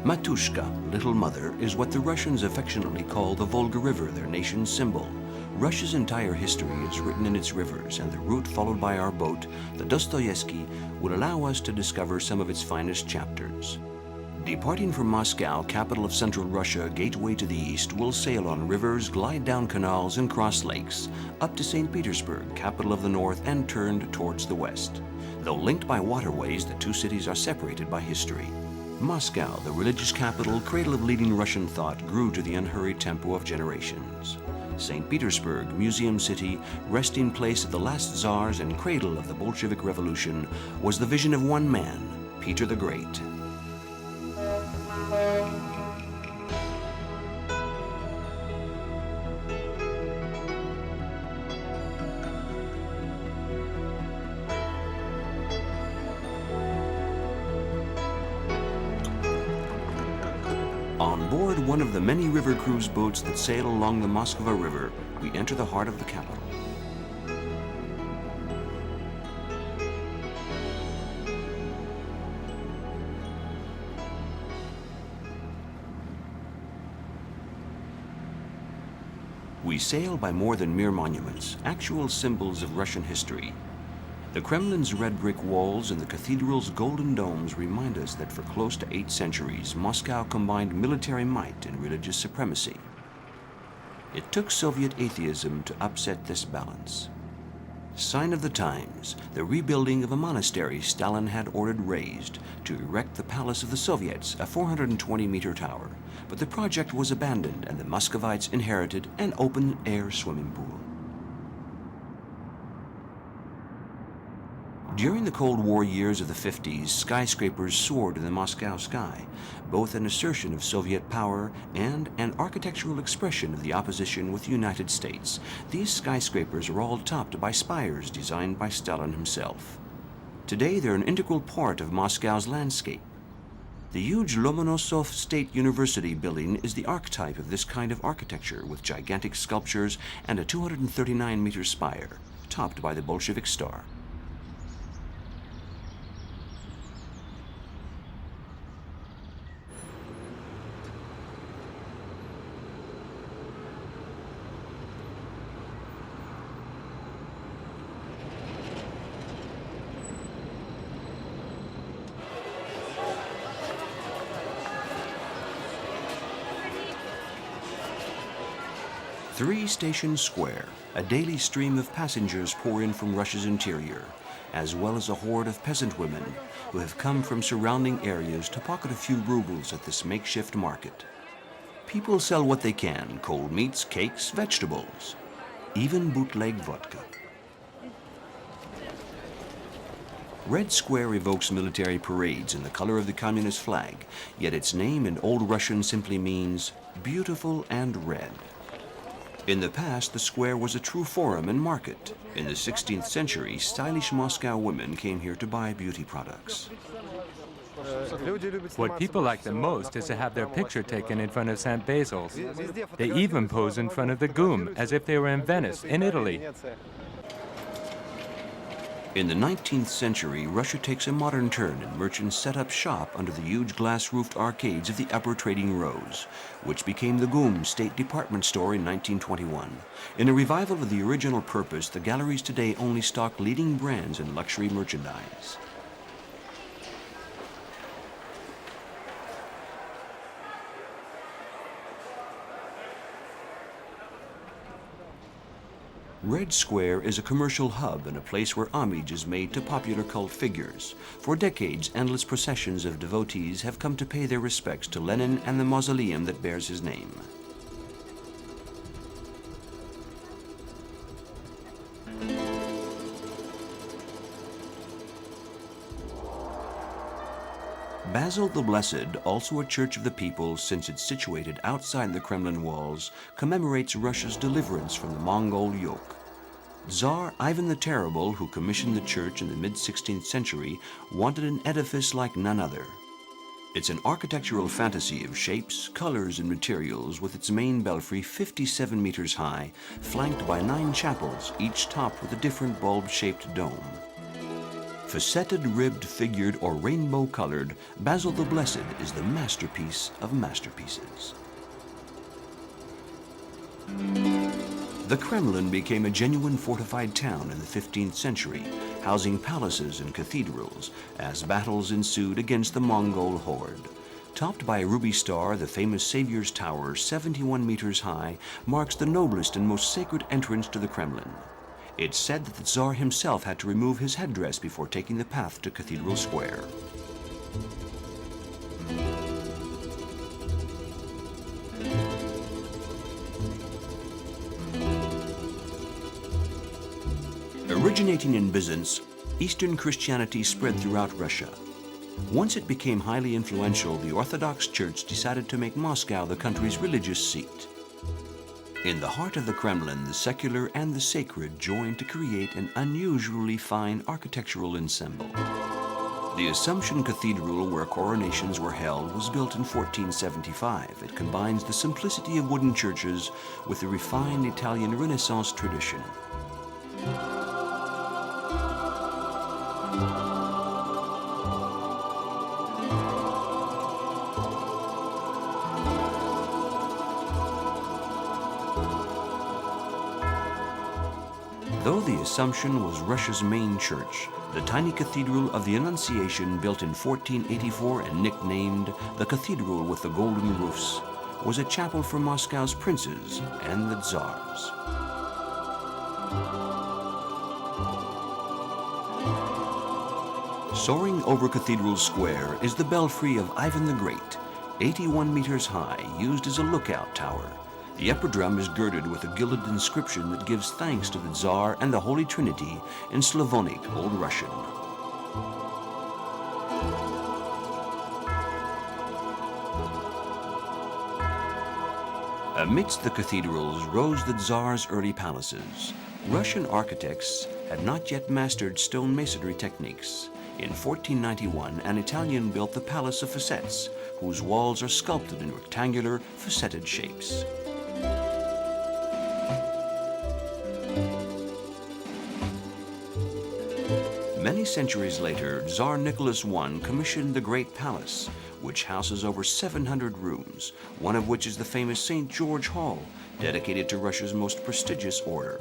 Matushka, Little Mother, is what the Russians affectionately call the Volga River, their nation's symbol. Russia's entire history is written in its rivers, and the route followed by our boat, the Dostoevsky, will allow us to discover some of its finest chapters. Departing from Moscow, capital of Central Russia, gateway to the east, we'll sail on rivers, glide down canals, and cross lakes, up to St. Petersburg, capital of the north, and turned towards the west. Though linked by waterways, the two cities are separated by history. Moscow, the religious capital, cradle of leading Russian thought, grew to the unhurried tempo of generations. St. Petersburg, museum city, resting place of the last Tsars and cradle of the Bolshevik Revolution, was the vision of one man, Peter the Great. On board one of the many river cruise boats that sail along the Moskva River, we enter the heart of the capital. We sail by more than mere monuments, actual symbols of Russian history. The Kremlin's red brick walls and the cathedral's golden domes remind us that for close to 8 centuries, Moscow combined military might and religious supremacy. It took Soviet atheism to upset this balance. Sign of the times, the rebuilding of a monastery Stalin had ordered razed to erect the Palace of the Soviets, a 420-meter tower. But the project was abandoned and the Muscovites inherited an open-air swimming pool. During the Cold War years of the 50s, skyscrapers soared in the Moscow sky, both an assertion of Soviet power and an architectural expression of the opposition with the United States. These skyscrapers are all topped by spires designed by Stalin himself. Today, they're an integral part of Moscow's landscape. The huge Lomonosov State University building is the archetype of this kind of architecture, with gigantic sculptures and a 239-meter spire, topped by the Bolshevik star. Three-station square, a daily stream of passengers pour in from Russia's interior, as well as a horde of peasant women who have come from surrounding areas to pocket a few rubles at this makeshift market. People sell what they can: cold meats, cakes, vegetables, even bootleg vodka. Red Square evokes military parades in the color of the communist flag, yet its name in Old Russian simply means beautiful and red. In the past, the square was a true forum and market. In the 16th century, stylish Moscow women came here to buy beauty products. What people like the most is to have their picture taken in front of St. Basil's. They even pose in front of the Goom, as if they were in Venice, in Italy. In the 19th century, Russia takes a modern turn and merchants set up shop under the huge glass-roofed arcades of the Upper Trading Rows, which became the Goom State Department Store in 1921. In a revival of the original purpose, the galleries today only stock leading brands and luxury merchandise. Red Square is a commercial hub and a place where homage is made to popular cult figures. For decades, endless processions of devotees have come to pay their respects to Lenin and the mausoleum that bears his name. Basil the Blessed, also a church of the people since it's situated outside the Kremlin walls, commemorates Russia's deliverance from the Mongol yoke. Tsar Ivan the Terrible, who commissioned the church in the mid-16th century, wanted an edifice like none other. It's an architectural fantasy of shapes, colors, and materials, with its main belfry 57 meters high, flanked by 9 chapels, each topped with a different bulb-shaped dome. Facetted, ribbed, figured, or rainbow-colored, Basil the Blessed is the masterpiece of masterpieces. The Kremlin became a genuine fortified town in the 15th century, housing palaces and cathedrals as battles ensued against the Mongol horde. Topped by a ruby star, the famous Savior's Tower, 71 meters high, marks the noblest and most sacred entrance to the Kremlin. It's said that the Tsar himself had to remove his headdress before taking the path to Cathedral Square. Originating in Byzance, Eastern Christianity spread throughout Russia. Once it became highly influential, the Orthodox Church decided to make Moscow the country's religious seat. In the heart of the Kremlin, the secular and the sacred joined to create an unusually fine architectural ensemble. The Assumption Cathedral, where coronations were held, was built in 1475. It combines the simplicity of wooden churches with the refined Italian Renaissance tradition. Though the Assumption was Russia's main church, the tiny Cathedral of the Annunciation, built in 1484 and nicknamed the Cathedral with the Golden Roofs, was a chapel for Moscow's princes and the Tsars. Soaring over Cathedral Square is the belfry of Ivan the Great, 81 meters high, used as a lookout tower. The upper drum is girded with a gilded inscription that gives thanks to the Tsar and the Holy Trinity in Slavonic Old Russian. Amidst the cathedrals rose the Tsar's early palaces. Russian architects had not yet mastered stone masonry techniques. In 1491, an Italian built the Palace of Facets, whose walls are sculpted in rectangular, faceted shapes. Many centuries later, Tsar Nicholas I commissioned the Great Palace, which houses over 700 rooms, one of which is the famous St. George Hall, dedicated to Russia's most prestigious order.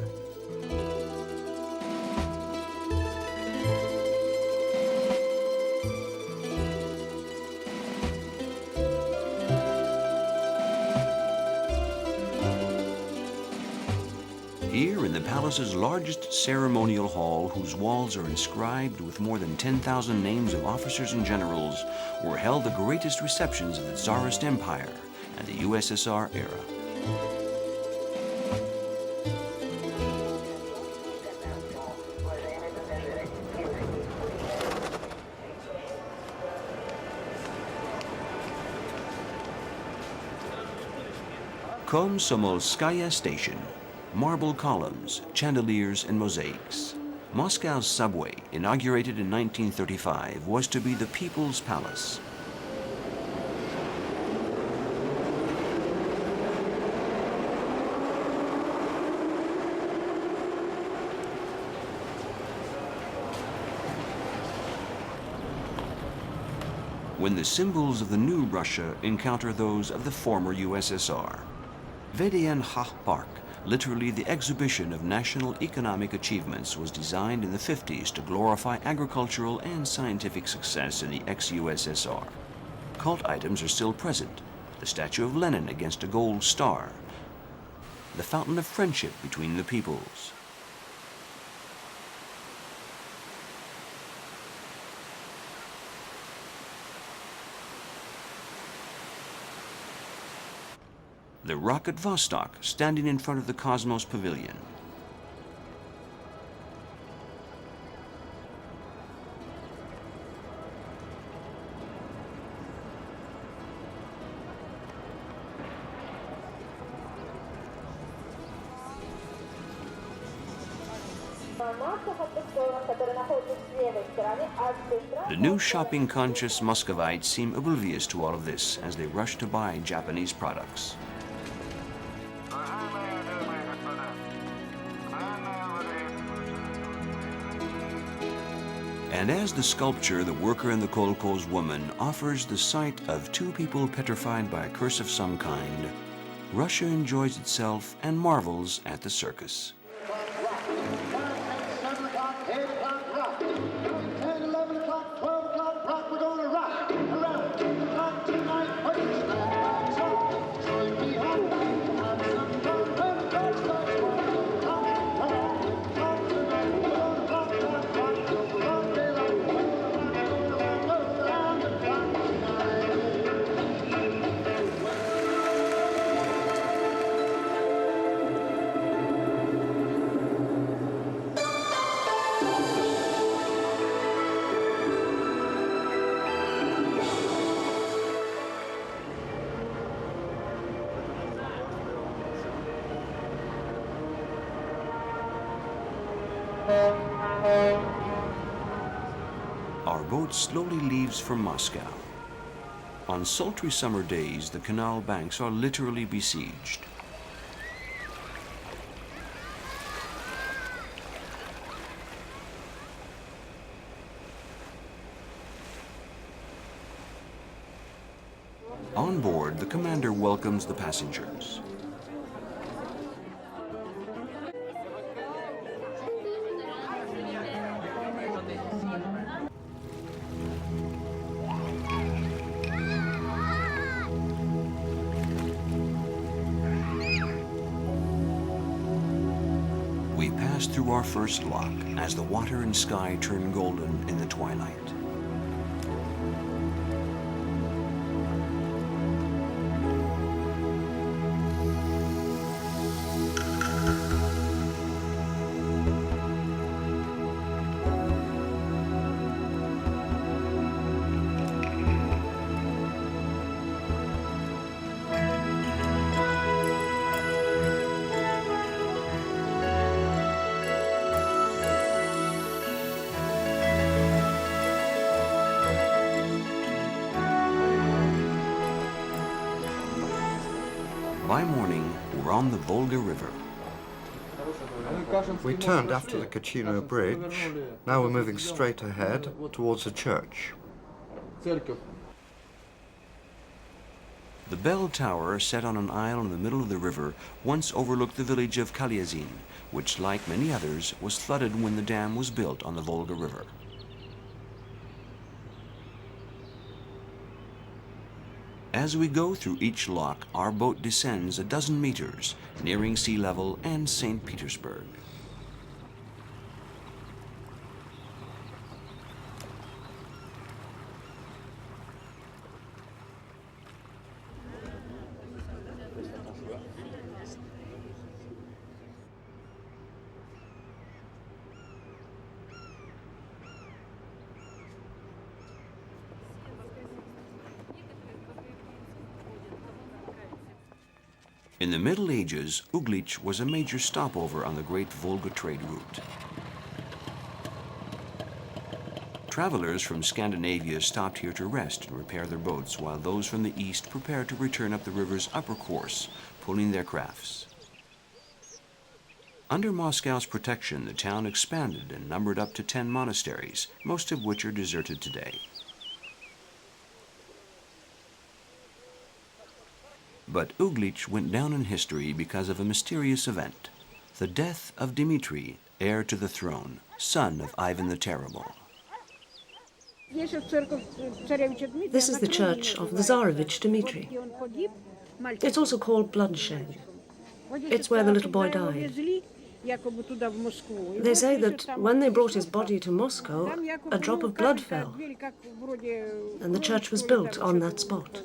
Here, in the palace's largest ceremonial hall, whose walls are inscribed with more than 10,000 names of officers and generals, were held the greatest receptions of the Tsarist Empire and the USSR era. Komsomolskaya Station. Marble columns, chandeliers, and mosaics. Moscow's subway, inaugurated in 1935, was to be the People's Palace. When the symbols of the new Russia encounter those of the former USSR. VDN Park, literally the exhibition of national economic achievements, was designed in the 50s to glorify agricultural and scientific success in the ex-USSR. Cult items are still present: the statue of Lenin against a gold star, the fountain of friendship between the peoples. The rocket Vostok, standing in front of the Cosmos Pavilion. The new shopping-conscious Muscovites seem oblivious to all of this as they rush to buy Japanese products. And as the sculpture, the worker in the Kolkhoz woman, offers the sight of two people petrified by a curse of some kind, Russia enjoys itself and marvels at the circus. Our boat slowly leaves for Moscow. On sultry summer days, the canal banks are literally besieged. On board, the commander welcomes the passengers. We pass through our first lock as the water and sky turn golden in the twilight. By morning, we're on the Volga River. We turned after the Kachino Bridge. Now we're moving straight ahead towards a church. The bell tower, set on an isle in the middle of the river, once overlooked the village of Kalyazin, which, like many others, was flooded when the dam was built on the Volga River. As we go through each lock, our boat descends a dozen meters, nearing sea level and St. Petersburg. In the Middle Ages, Uglich was a major stopover on the great Volga trade route. Travelers from Scandinavia stopped here to rest and repair their boats, while those from the east prepared to return up the river's upper course, pulling their crafts. Under Moscow's protection, the town expanded and numbered up to 10 monasteries, most of which are deserted today. But Uglich went down in history because of a mysterious event: the death of Dmitri, heir to the throne, son of Ivan the Terrible. This is the church of the Tsarevich Dmitri. It's also called Bloodshed. It's where the little boy died. They say that when they brought his body to Moscow, a drop of blood fell, and the church was built on that spot.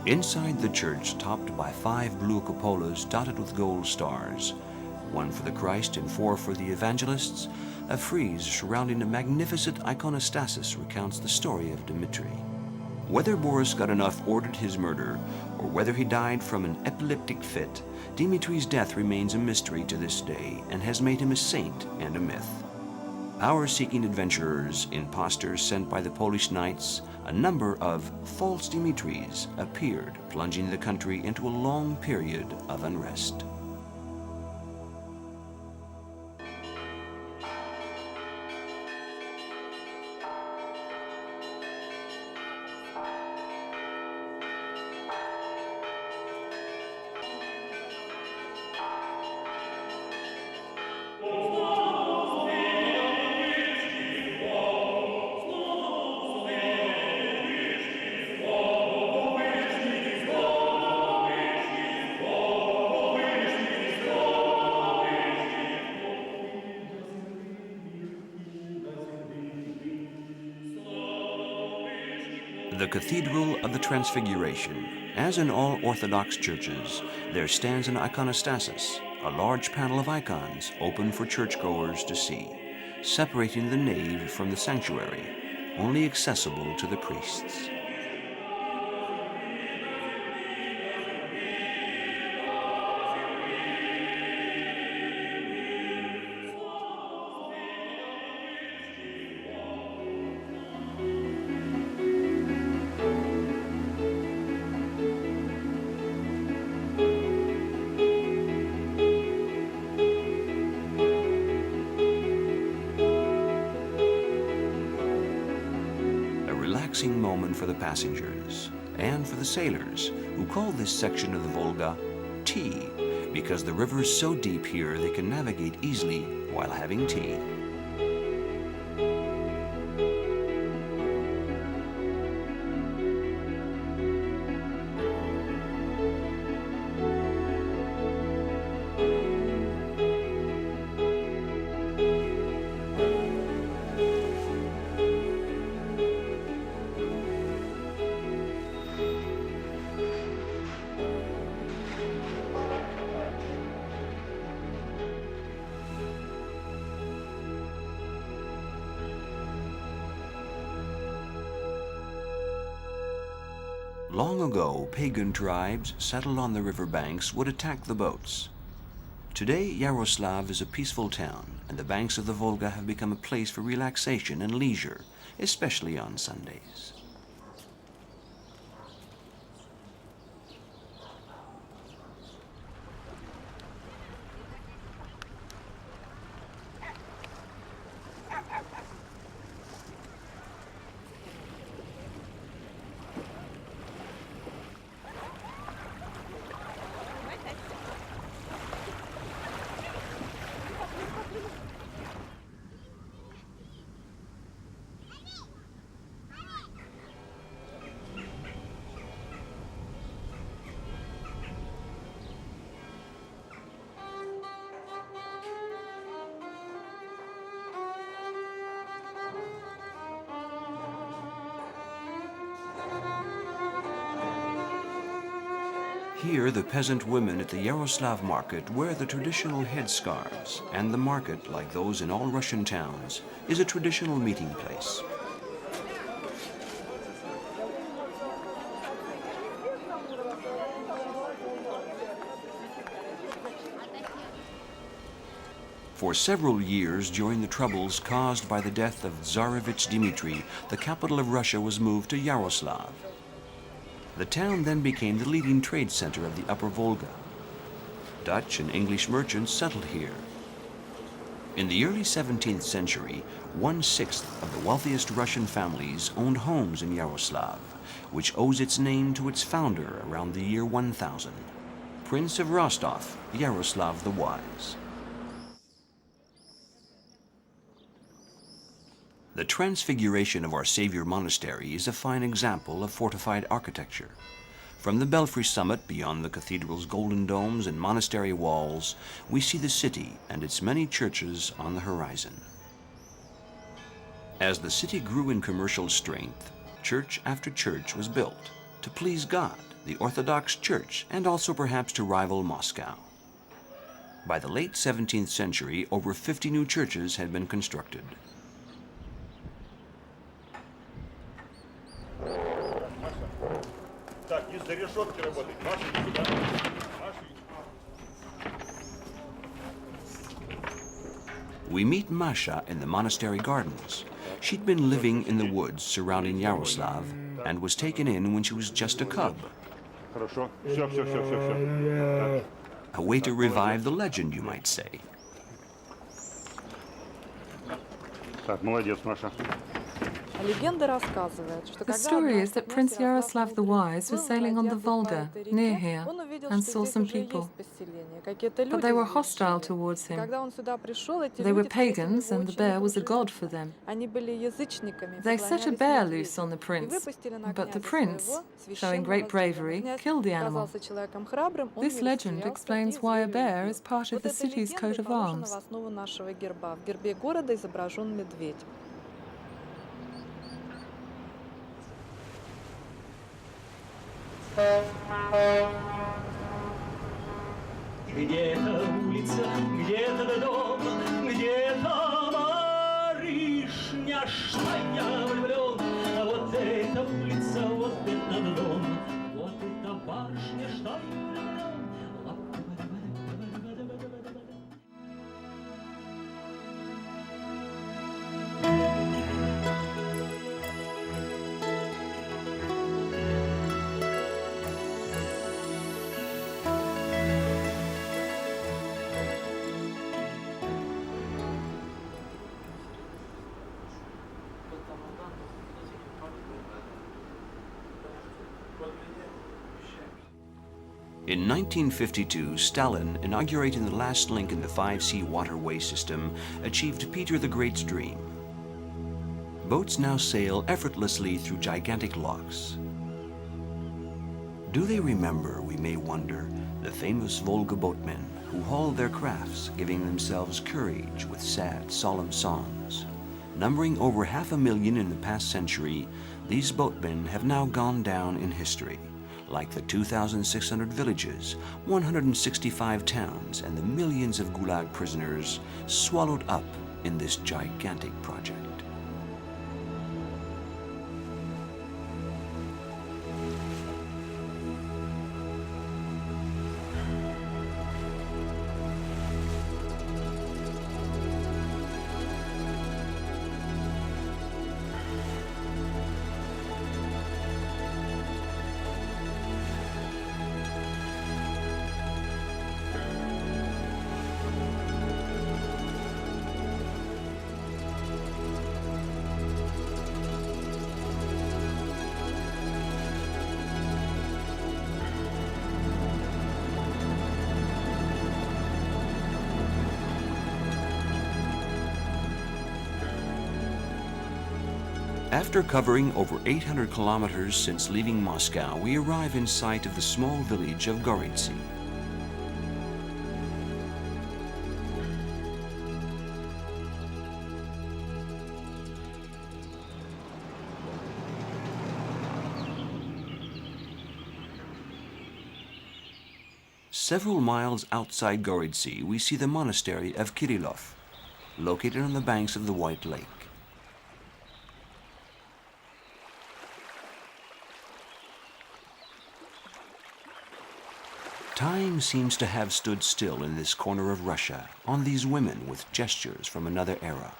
Inside the church, topped by 5 blue cupolas dotted with gold stars, 1 for the Christ and 4 for the evangelists, a frieze surrounding a magnificent iconostasis recounts the story of Dmitri. Whether Boris Godunov ordered his murder, or whether he died from an epileptic fit, Dmitri's death remains a mystery to this day and has made him a saint and a myth. power-seeking adventurers, impostors sent by the Polish knights, a number of false Dimitris appeared, plunging the country into a long period of unrest. The Cathedral of the Transfiguration. As in all Orthodox churches, there stands an iconostasis, a large panel of icons open for churchgoers to see, separating the nave from the sanctuary, only accessible to the priests. Moment for the passengers and for the sailors, who call this section of the Volga tea, because the river is so deep here they can navigate easily while having tea. Long ago, pagan tribes settled on the riverbanks would attack the boats. Today, Yaroslav is a peaceful town, and the banks of the Volga have become a place for relaxation and leisure, especially on Sundays. Here, the peasant women at the Yaroslav market wear the traditional headscarves, and the market, like those in all Russian towns, is a traditional meeting place. For several years during the troubles caused by the death of Tsarevich Dmitri, the capital of Russia was moved to Yaroslav. The town then became the leading trade center of the Upper Volga. Dutch and English merchants settled here. In the early 17th century, 1/6 of the wealthiest Russian families owned homes in Yaroslav, which owes its name to its founder around the year 1000, Prince of Rostov, Yaroslav the Wise. The Transfiguration of Our Savior Monastery is a fine example of fortified architecture. From the belfry summit beyond the cathedral's golden domes and monastery walls, we see the city and its many churches on the horizon. As the city grew in commercial strength, church after church was built to please God, the Orthodox Church, and also perhaps to rival Moscow. By the late 17th century, over 50 new churches had been constructed. We meet Masha in the monastery gardens. She'd been living in the woods surrounding Yaroslav and was taken in when she was just a cub. A way to revive the legend, you might say. The story is that Prince Yaroslav the Wise was sailing on the Volga, near here, and saw some people. But they were hostile towards him. They were pagans, and the bear was a god for them. They set a bear loose on the prince, but the prince, showing great bravery, killed the animal. This legend explains why a bear is part of the city's coat of arms. Где-то улица, где-то дом, где-то барышня, что я влюблен. А вот эта улица, вот этот дом, вот эта барышня, что я влюблен. In 1952, Stalin, inaugurating the last link in the 5-sea waterway system, achieved Peter the Great's dream. Boats now sail effortlessly through gigantic locks. Do they remember, we may wonder, the famous Volga boatmen who hauled their crafts, giving themselves courage with sad, solemn songs? Numbering over 500,000 in the past century, these boatmen have now gone down in history, like the 2,600 villages, 165 towns, and the millions of Gulag prisoners swallowed up in this gigantic project. After covering over 800 kilometers since leaving Moscow, we arrive in sight of the small village of Gorytsy. Several miles outside Gorytsy, we see the monastery of Kirillov, located on the banks of the White Lake. Time seems to have stood still in this corner of Russia, on these women with gestures from another era.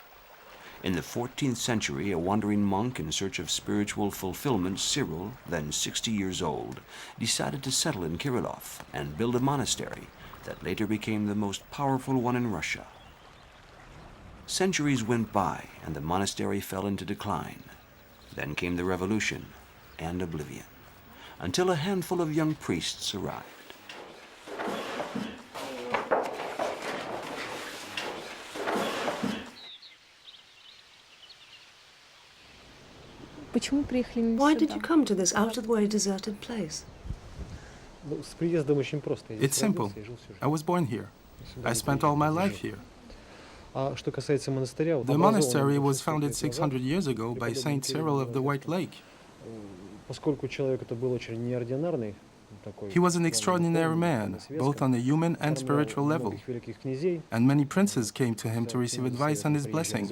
In the 14th century, a wandering monk in search of spiritual fulfillment, Cyril, then 60 years old, decided to settle in Kirillov and build a monastery that later became the most powerful one in Russia. Centuries went by and the monastery fell into decline. Then came the revolution and oblivion, until a handful of young priests arrived. Why did you come to this out-of-the-way deserted place? It's simple. I was born here. I spent all my life here. The monastery was founded 600 years ago by Saint Cyril of the White Lake. He was an extraordinary man, both on a human and spiritual level, and many princes came to him to receive advice and his blessing.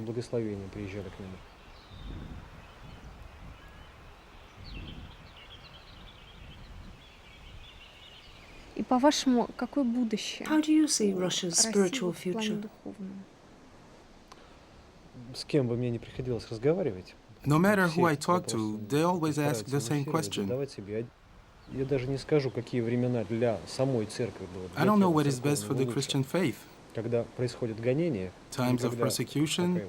How do you see Russia's spiritual future? No matter who I talk to, they always ask the same question. I don't know what is best for the Christian faith. Times of persecution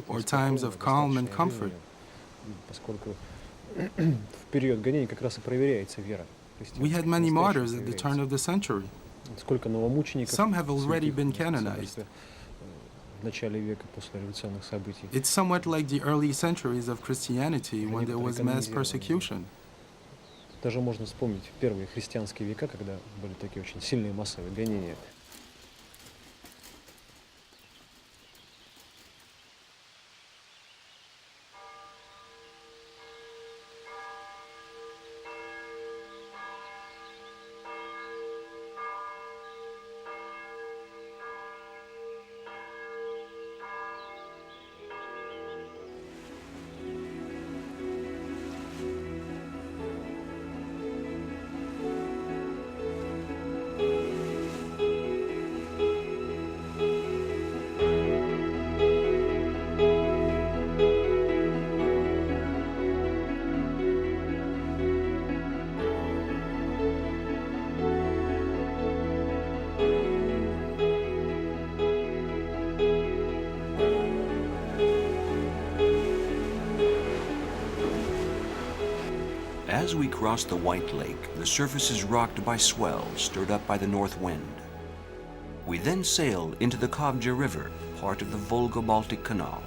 or times of calm and comfort. We had many martyrs at the turn of the century. Some have already been canonized. It's somewhat like the early centuries of Christianity when there was mass persecution. Даже можно вспомнить первые христианские века, когда были такие очень сильные массовые гонения. As we cross the White Lake, the surface is rocked by swells stirred up by the north wind. We then sail into the Kovja River, part of the Volga-Baltic Canal.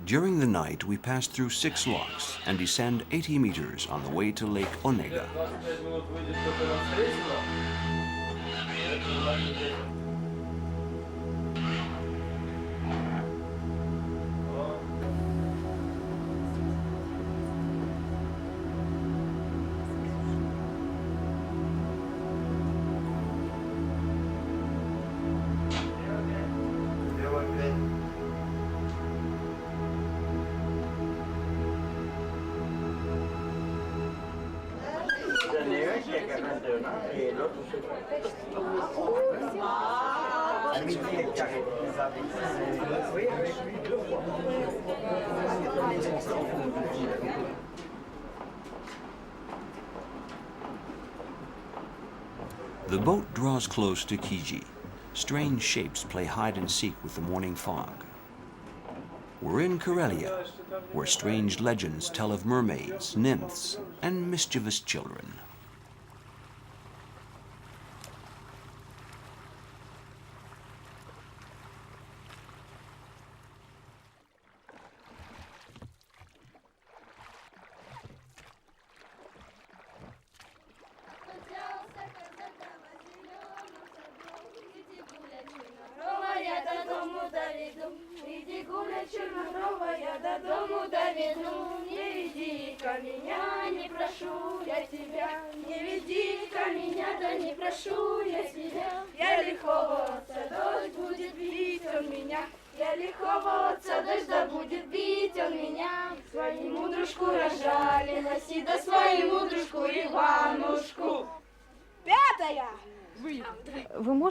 During the night, we pass through 6 locks and descend 80 meters on the way to Lake Onega. The boat draws close to Kiji. Strange shapes play hide and seek with the morning fog. We're in Karelia, where strange legends tell of mermaids, nymphs, and mischievous children.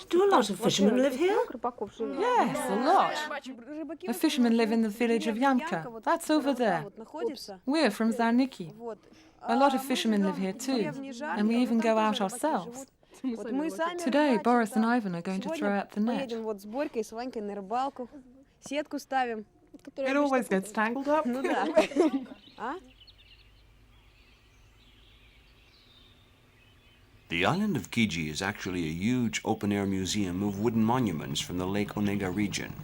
Do a lot of fishermen live here? Yes, a lot. The fishermen live in the village of Yamka. That's over there. We're from Zarniki. A lot of fishermen live here too, and we even go out ourselves. Today, Boris and Ivan are going to throw out the net. It always gets tangled up. The island of Kiji is actually a huge open-air museum of wooden monuments from the Lake Onega region.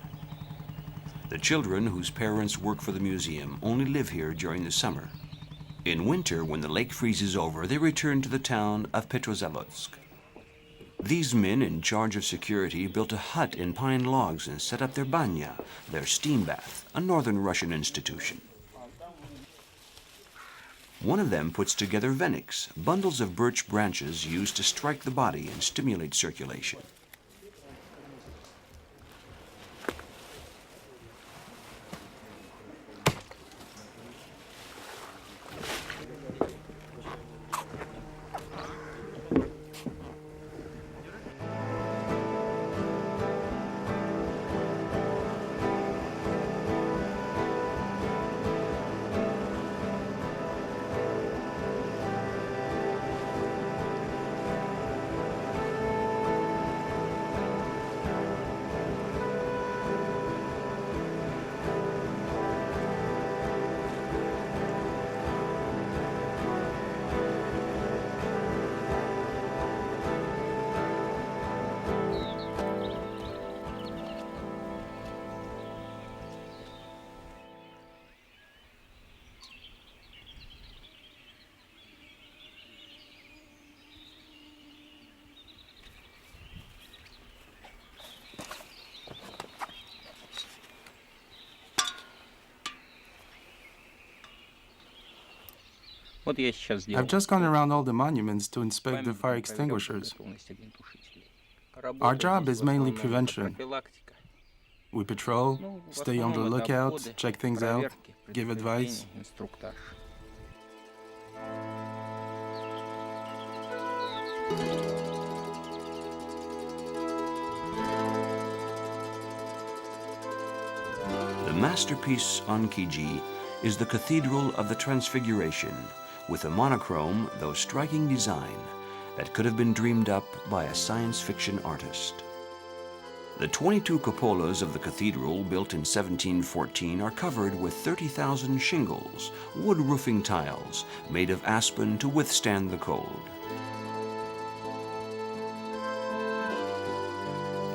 The children whose parents work for the museum only live here during the summer. In winter, when the lake freezes over, they return to the town of Petrozavodsk. These men in charge of security built a hut in pine logs and set up their banya, their steam bath, a northern Russian institution. One of them puts together veniks, bundles of birch branches used to strike the body and stimulate circulation. I've just gone around all the monuments to inspect the fire extinguishers. Our job is mainly prevention. We patrol, stay on the lookout, check things out, give advice. The masterpiece on Kiji is the Cathedral of the Transfiguration, with a monochrome, though striking design that could have been dreamed up by a science fiction artist. The 22 cupolas of the cathedral, built in 1714, are covered with 30,000 shingles, wood roofing tiles made of aspen to withstand the cold.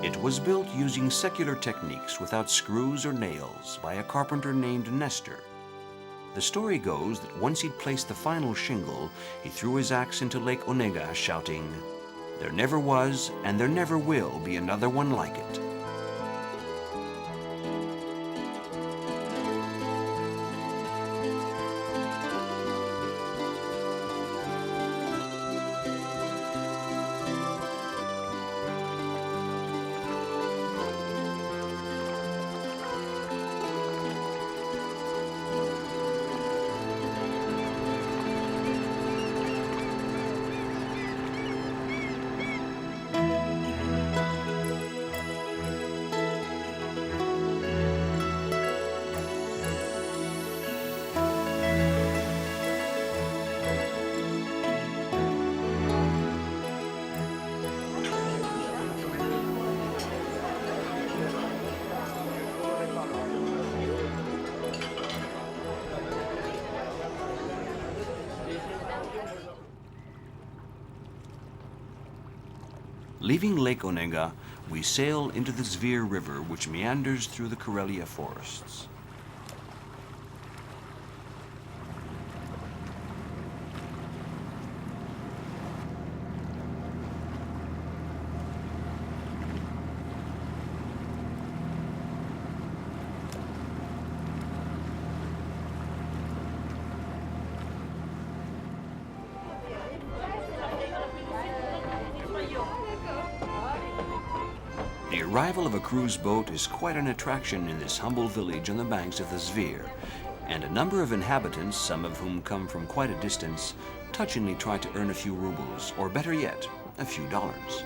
It was built using secular techniques without screws or nails by a carpenter named Nestor. The story goes that once he'd placed the final shingle, he threw his axe into Lake Onega, shouting, "There never was and there never will be another one like it." Leaving Lake Onega, we sail into the Zvir River, which meanders through the Karelia forests. The arrival of a cruise boat is quite an attraction in this humble village on the banks of the Zvir, and a number of inhabitants, some of whom come from quite a distance, touchingly try to earn a few rubles, or better yet, a few dollars.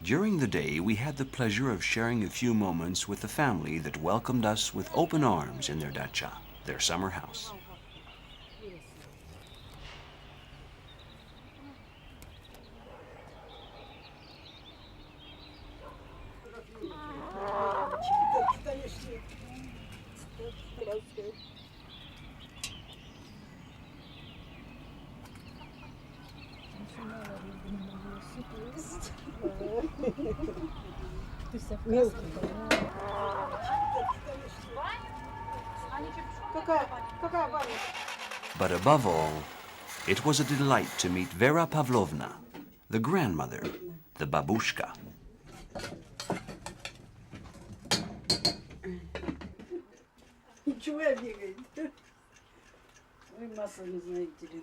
During the day, we had the pleasure of sharing a few moments with the family that welcomed us with open arms in their dacha, their summer house. But above all, it was a delight to meet Vera Pavlovna, the grandmother, the babushka. Ничего бегает. Ой, масло не знаете ли.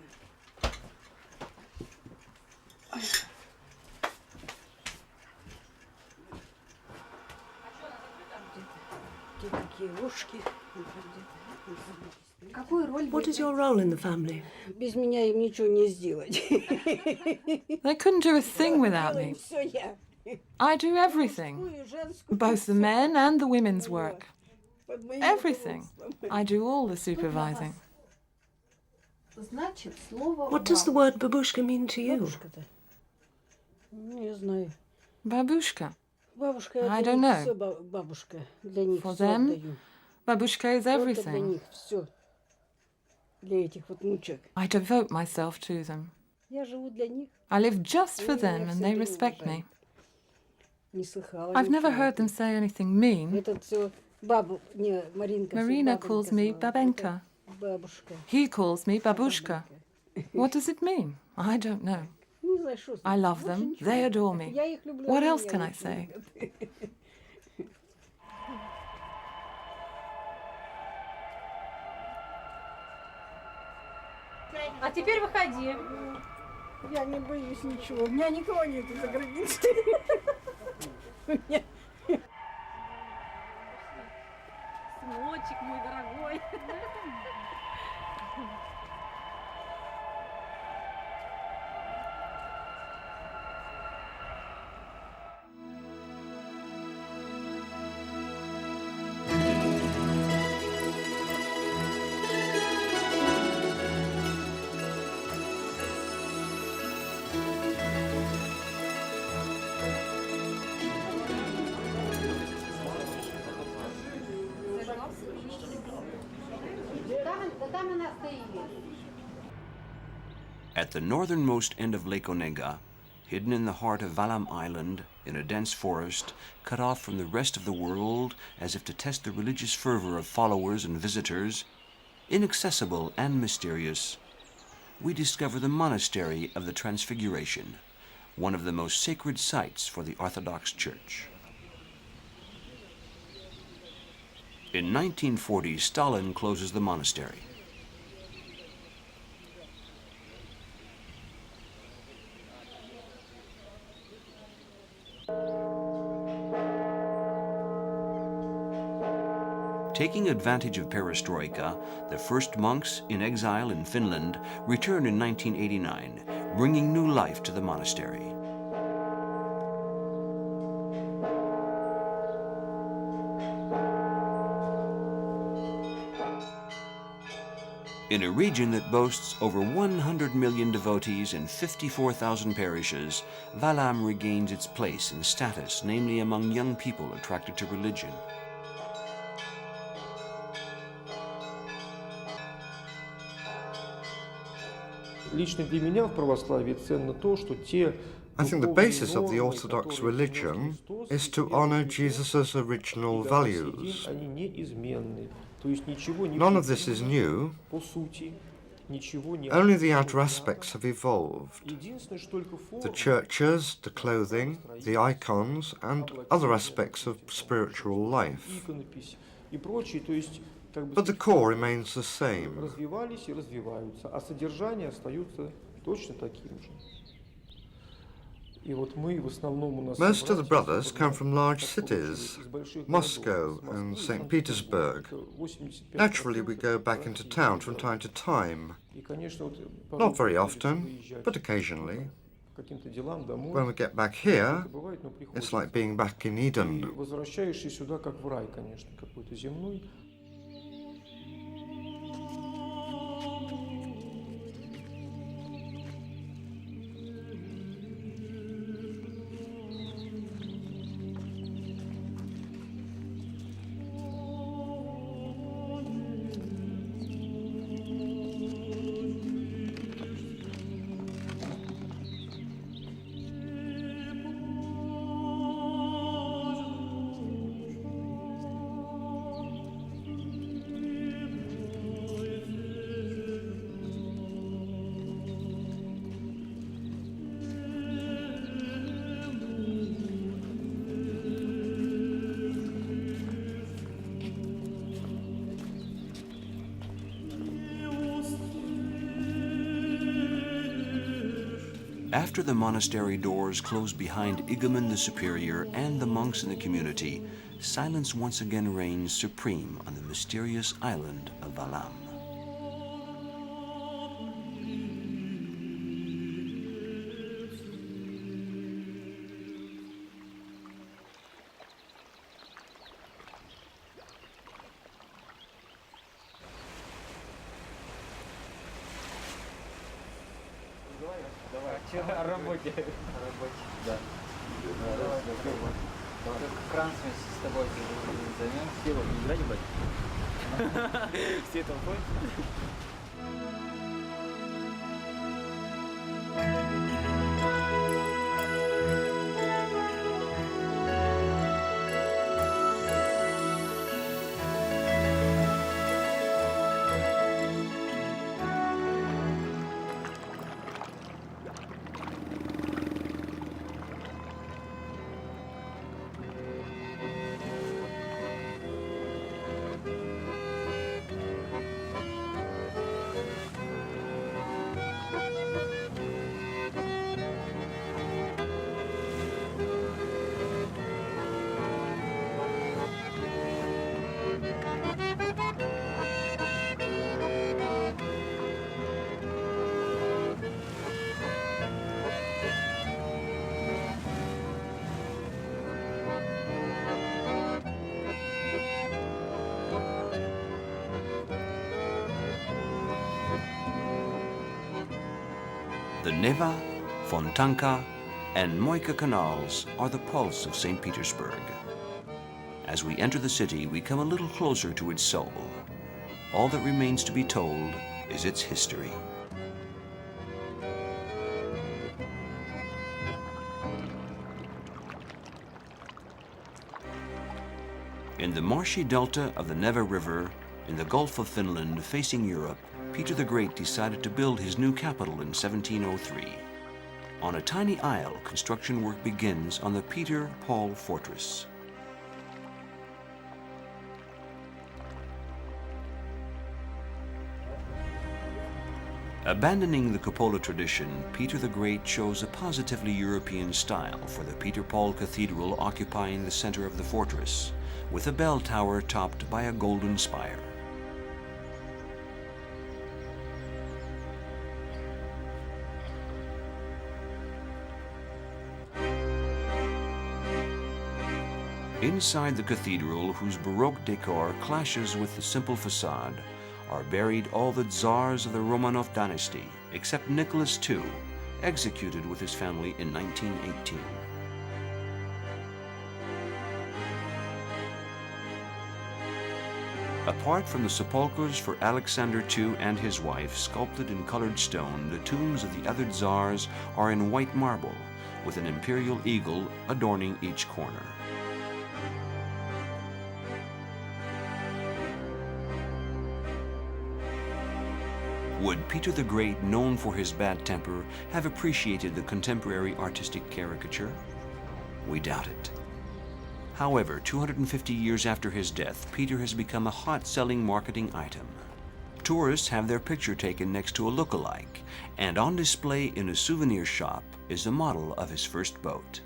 Где такие ушки? What is your role in the family? Без меня им ничего не сделать. They couldn't do a thing without me. Все я. I do everything, both the men and the women's work. Everything. I do all the supervising. What does the word babushka mean to you? Не знаю. Babushka. Бабушка, I для don't них know. всё бабушка. Для них For всё them, отдаю. babushka is Это для everything. них всё. Для этих вот внучек. I devote myself to them. Я живу для них. I live just for them and they respect me. Не слыхала. I've never ничего. heard them say anything mean. Этот всё бабу, не, Маринка. всё Marina бабонька calls me звала. Babenka. Это Бабушка. He calls me babushka. What does it mean? I don't know. Не знаю, что I love Больше them. ничего. They adore me. Я их люблю, What они else меня can I очень say? любят. А теперь выходи. Я не боюсь ничего. У меня никого нет за границей. У меня Сыночек мой дорогой. At the northernmost end of Lake Onega, hidden in the heart of Valam Island, in a dense forest, cut off from the rest of the world as if to test the religious fervor of followers and visitors, inaccessible and mysterious, we discover the monastery of the Transfiguration, one of the most sacred sites for the Orthodox Church. In 1940, Stalin closes the monastery. Taking advantage of perestroika, the first monks in exile in Finland returned in 1989, bringing new life to the monastery. In a region that boasts over 100 million devotees and 54,000 parishes, Valam regains its place and status, namely among young people attracted to religion. Лично для меня в православии ценно то, что те I think the basis of the Orthodox religion is to honor Jesus' original values. они неизменны. То есть ничего не None of this is new, по сути, ничего не only the outer aspects have evolved. Единственное, что только The churches, the clothing, the icons, and other aspects of spiritual life. иконопись и прочее, то есть как бы But the core remains the same. развивались и развиваются, а содержание остается точно таким же. И вот мы в основном у нас Most of the brothers come from large cities, Moscow and St. Petersburg. Naturally, we go back into town from time to time. И, конечно, вот Not very often, but occasionally. каким-то делам домой. When we get back here, Это бывает, но приходится. it's like being back in И Eden. возвращаешься сюда как в рай, конечно, какой-то земной. After the monastery doors close behind Igaman the Superior and the monks in the community, silence once again reigns supreme on the mysterious island of Valam. О работе. Да. Кран с тобой займем. Силу не играть, ебать. Все толпой. The Neva, Fontanka, and Moika canals are the pulse of St. Petersburg. As we enter the city, we come a little closer to its soul. All that remains to be told is its history. In the marshy delta of the Neva River, in the Gulf of Finland facing Europe, Peter the Great decided to build his new capital in 1703. On a tiny isle, construction work begins on the Peter Paul Fortress. Abandoning the cupola tradition, Peter the Great chose a positively European style for the Peter Paul Cathedral occupying the center of the fortress, with a bell tower topped by a golden spire. Inside the cathedral, whose Baroque decor clashes with the simple facade, are buried all the Tsars of the Romanov dynasty, except Nicholas II, executed with his family in 1918. Apart from the sepulchres for Alexander II and his wife, sculpted in colored stone, the tombs of the other Tsars are in white marble, with an imperial eagle adorning each corner. Would Peter the Great, known for his bad temper, have appreciated the contemporary artistic caricature? We doubt it. However, 250 years after his death, Peter has become a hot-selling marketing item. Tourists have their picture taken next to a look-alike, and on display in a souvenir shop is a model of his first boat.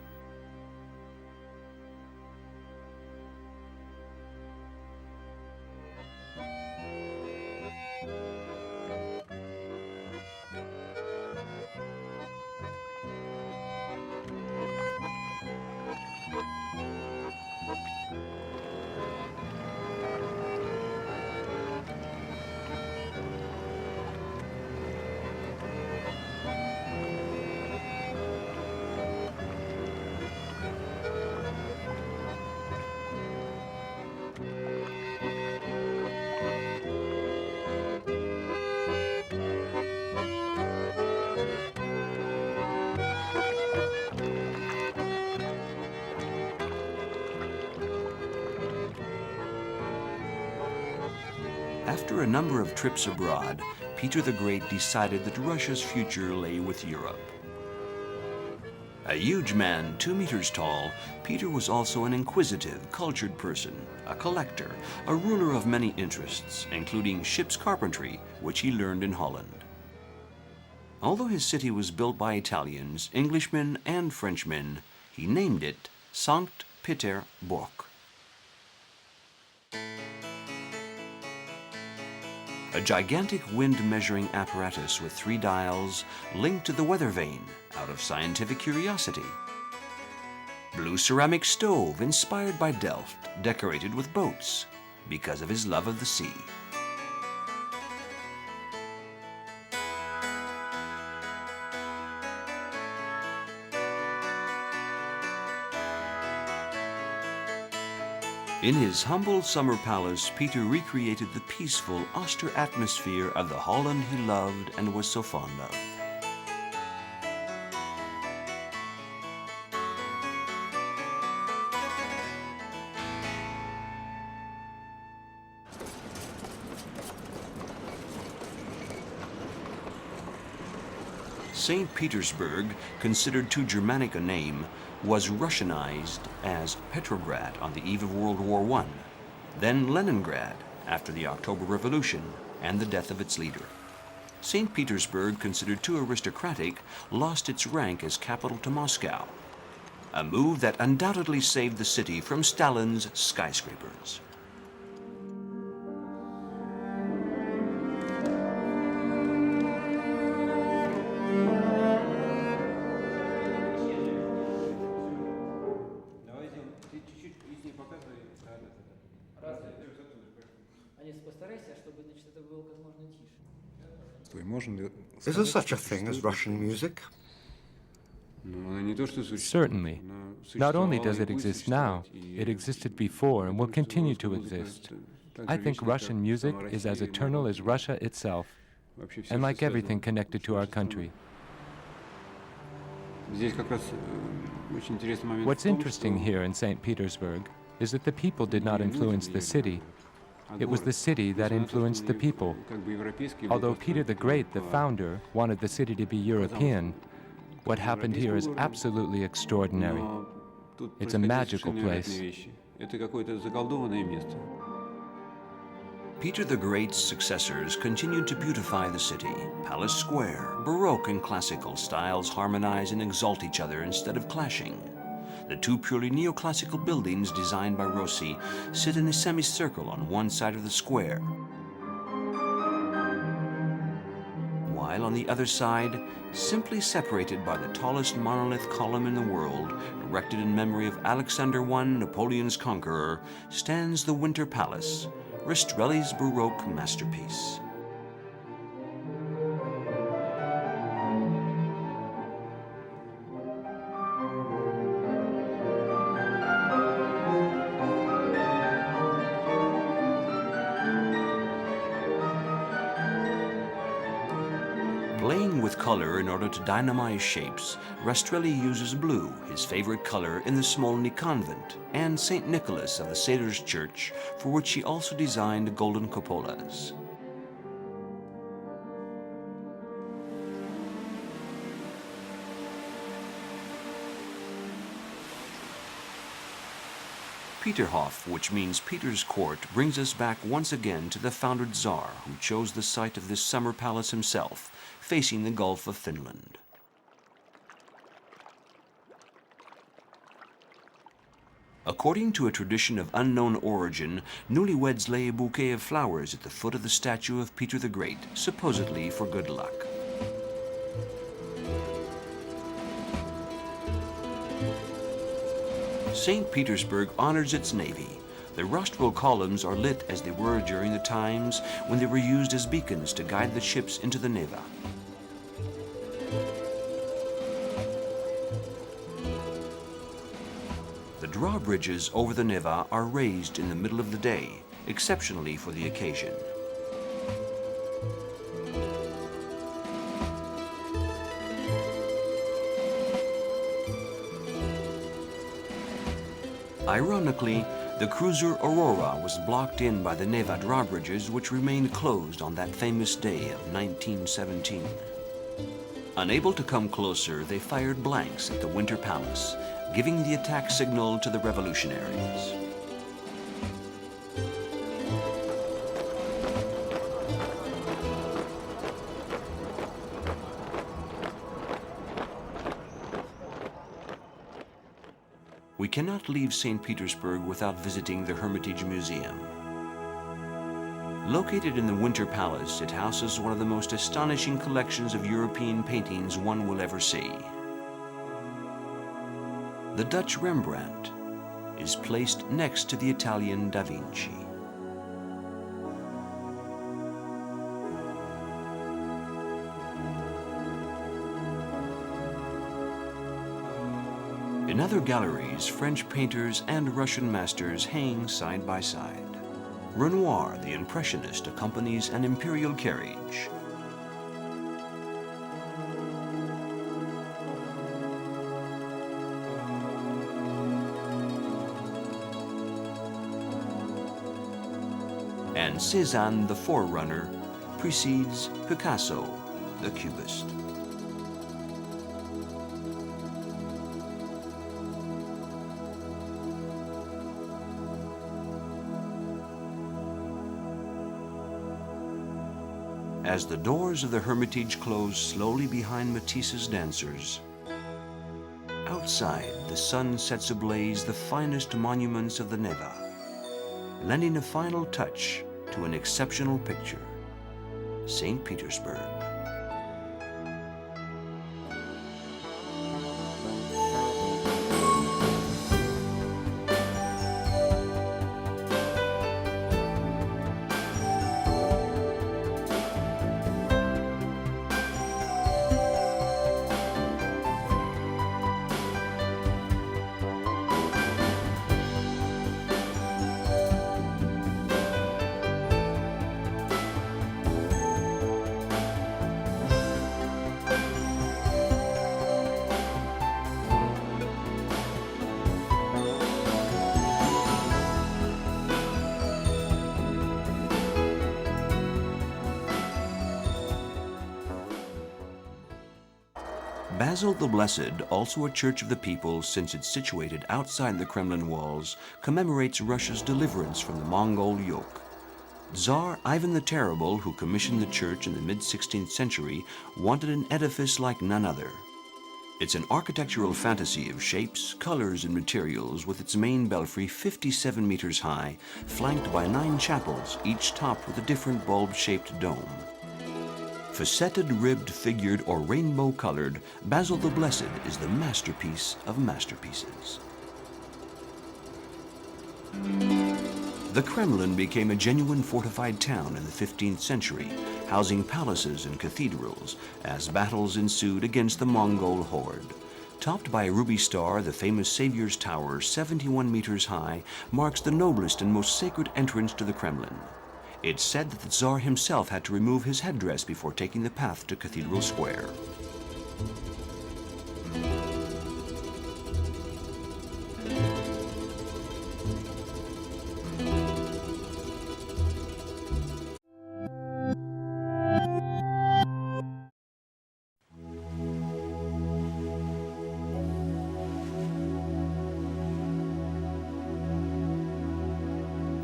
After a number of trips abroad, Peter the Great decided that Russia's future lay with Europe. A huge man, 2 meters tall, Peter was also an inquisitive, cultured person, a collector, a ruler of many interests, including ship's carpentry, which he learned in Holland. Although his city was built by Italians, Englishmen, and Frenchmen, he named it Sankt Peterburg. A gigantic wind-measuring apparatus with 3 dials linked to the weather vane out of scientific curiosity. Blue ceramic stove inspired by Delft, decorated with boats because of his love of the sea. In his humble summer palace, Peter recreated the peaceful, austere atmosphere of the Holland he loved and was so fond of. St. Petersburg, considered too Germanic a name, was Russianized as Petrograd on the eve of World War I, then Leningrad after the October Revolution and the death of its leader. St. Petersburg, considered too aristocratic, lost its rank as capital to Moscow, a move that undoubtedly saved the city from Stalin's skyscrapers. Is there such a thing as Russian music? Certainly. Not only does it exist now, it existed before and will continue to exist. I think Russian music is as eternal as Russia itself, and like everything connected to our country. What's interesting here in St. Petersburg is that the people did not influence the city. It was the city that influenced the people. Although Peter the Great, the founder, wanted the city to be European, what happened here is absolutely extraordinary. It's a magical place. Peter the Great's successors continued to beautify the city. Palace Square, Baroque and classical styles harmonize and exalt each other instead of clashing. The 2 purely neoclassical buildings designed by Rossi sit in a semicircle on one side of the square, while on the other side, simply separated by the tallest monolith column in the world, erected in memory of Alexander I, Napoleon's conqueror, stands the Winter Palace, Rastrelli's Baroque masterpiece. Playing with color in order to dynamize shapes, Rastrelli uses blue, his favorite color, in the Smolny convent, and St. Nicholas of the Satyrs Church, for which he also designed golden cupolas. Peterhof, which means Peter's Court, brings us back once again to the founder Tsar, who chose the site of this summer palace himself, facing the Gulf of Finland. According to a tradition of unknown origin, newlyweds lay a bouquet of flowers at the foot of the statue of Peter the Great, supposedly for good luck. St. Petersburg honors its navy. The rostral columns are lit as they were during the times when they were used as beacons to guide the ships into the Neva. The drawbridges over the Neva are raised in the middle of the day, exceptionally for the occasion. Ironically, The cruiser Aurora was blocked in by the Neva drawbridges, which remained closed on that famous day of 1917. Unable to come closer, they fired blanks at the Winter Palace, giving the attack signal to the revolutionaries. We cannot leave St. Petersburg without visiting the Hermitage Museum. Located in the Winter Palace, it houses one of the most astonishing collections of European paintings one will ever see. The Dutch Rembrandt is placed next to the Italian Da Vinci. In other galleries, French painters and Russian masters hang side by side. Renoir, the Impressionist, accompanies an imperial carriage. And Cézanne, the forerunner, precedes Picasso, the Cubist. As the doors of the Hermitage close slowly behind Matisse's dancers, outside the sun sets ablaze the finest monuments of the Neva, lending a final touch to an exceptional picture, St. Petersburg. Basil the Blessed, also a church of the people since it's situated outside the Kremlin walls, commemorates Russia's deliverance from the Mongol yoke. Tsar Ivan the Terrible, who commissioned the church in the mid-16th century, wanted an edifice like none other. It's an architectural fantasy of shapes, colors, and materials, with its main belfry 57 meters high, flanked by 9 chapels, each topped with a different bulb-shaped dome. Faceted, ribbed, figured, or rainbow-colored, Basil the Blessed is the masterpiece of masterpieces. The Kremlin became a genuine fortified town in the 15th century, housing palaces and cathedrals, as battles ensued against the Mongol horde. Topped by a ruby star, the famous Savior's Tower, 71 meters high, marks the noblest and most sacred entrance to the Kremlin. It's said that the Tsar himself had to remove his headdress before taking the path to Cathedral Square.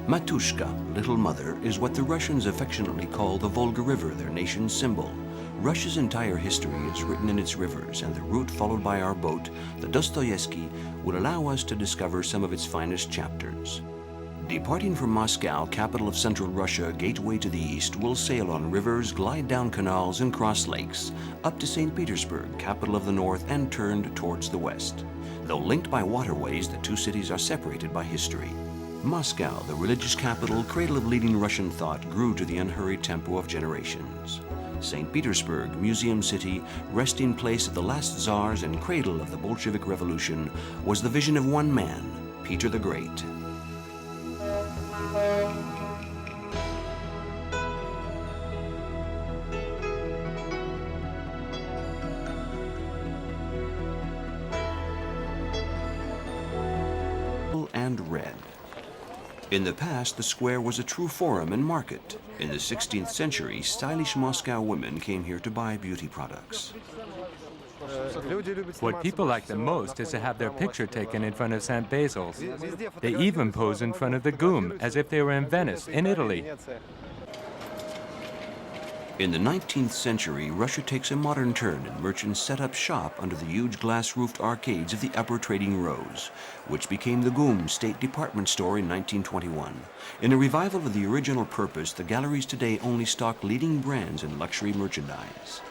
Matushka, Little Mother, is what the Russians affectionately call the Volga River, their nation's symbol. Russia's entire history is written in its rivers, and the route followed by our boat, the Dostoevsky, would allow us to discover some of its finest chapters. Departing from Moscow, capital of central Russia, gateway to the east, we'll sail on rivers, glide down canals, and cross lakes, up to St. Petersburg, capital of the north, and turned towards the west. Though linked by waterways, the two cities are separated by history. Moscow, the religious capital, cradle of leading Russian thought, grew to the unhurried tempo of generations. St. Petersburg, museum city, resting place of the last Tsars and cradle of the Bolshevik Revolution, was the vision of one man, Peter the Great. And red. In the past, the square was a true forum and market. In the 16th century, stylish Moscow women came here to buy beauty products. What people like the most is to have their picture taken in front of St. Basil's. They even pose in front of the Goom, as if they were in Venice, in Italy. In the 19th century, Russia takes a modern turn and merchants set up shop under the huge glass-roofed arcades of the Upper Trading Rows, which became the Goom State Department Store in 1921. In a revival of the original purpose, the galleries today only stock leading brands in luxury merchandise.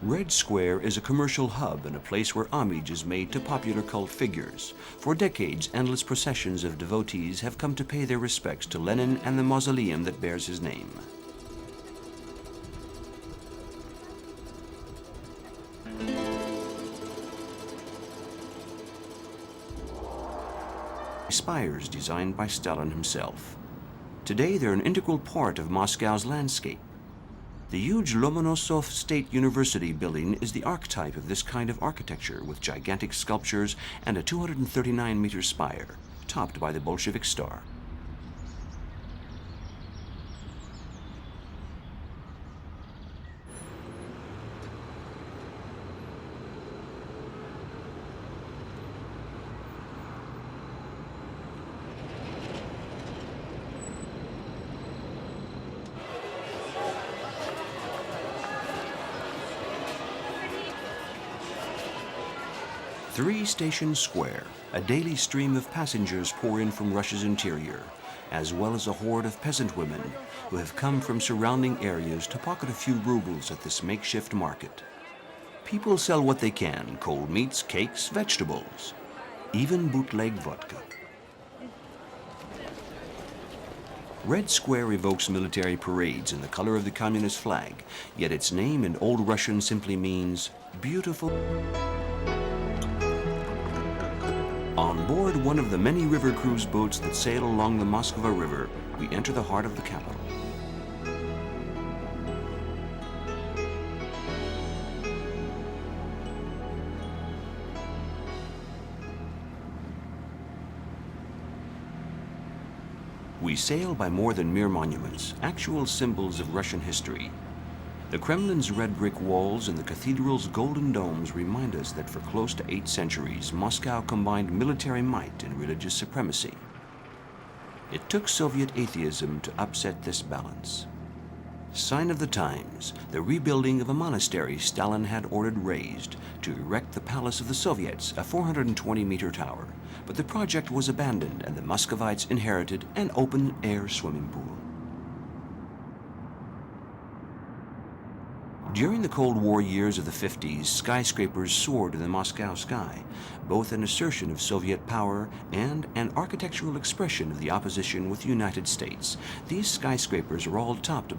Red Square is a commercial hub and a place where homage is made to popular cult figures. For decades, endless processions of devotees have come to pay their respects to Lenin and the mausoleum that bears his name. Spires designed by Stalin himself. Today, they're an integral part of Moscow's landscape. The huge Lomonosov State University building is the archetype of this kind of architecture, with gigantic sculptures and a 239-meter spire, topped by the Bolshevik star. Three-station square, a daily stream of passengers pour in from Russia's interior, as well as a horde of peasant women who have come from surrounding areas to pocket a few rubles at this makeshift market. People sell what they can: cold meats, cakes, vegetables, even bootleg vodka. Red Square evokes military parades in the color of the communist flag, yet its name in Old Russian simply means beautiful. On board one of the many river cruise boats that sail along the Moskva River, we enter the heart of the capital. We sail by more than mere monuments, actual symbols of Russian history. The Kremlin's red brick walls and the cathedral's golden domes remind us that for close to 8 centuries, Moscow combined military might and religious supremacy. It took Soviet atheism to upset this balance. Sign of the times, the rebuilding of a monastery Stalin had ordered razed to erect the Palace of the Soviets, a 420-meter tower. But the project was abandoned and the Muscovites inherited an open-air swimming pool. During the Cold War years of the 50s, skyscrapers soared in the Moscow sky, both an assertion of Soviet power and an architectural expression of the opposition with the United States. These skyscrapers are all topped by